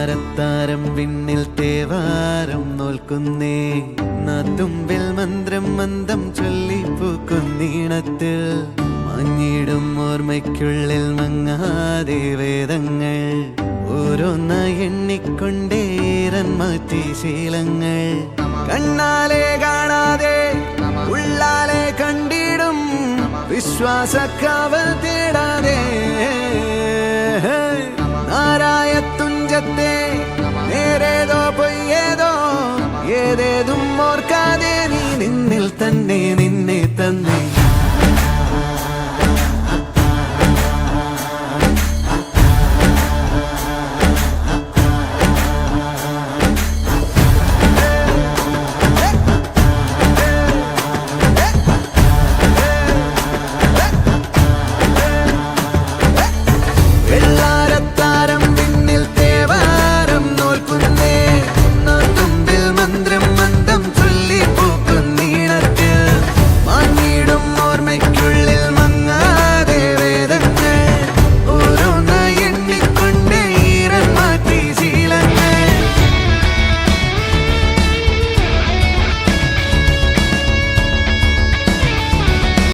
താരത്താരം വിണ്ണിൽ തേവാരം നോൽക്കുന്നേ നാത്തുമ്പിൽ മന്ത്രം മന്ദം ചൊല്ലിപ്പൂക്കുന്നീണത്തിൽ മങ്ങിടും ഓർമ്മയ്ക്കുള്ളിൽ മങ്ങാതെ വേദങ്ങൾ ഓരോന്നായി എണ്ണിക്കൊണ്ടേരൻ മാറ്റി ശീലങ്ങൾ കണ്ണാലെ കാണാതെ ഉള്ളാലെ കണ്ടിടും വിശ്വാസക്കാവൽ തേടാതെ നാരായ തുഞ്ചത്തെ നേരേതോ പൊയ്യേതോ ഏതേതും ഓർക്കാതെ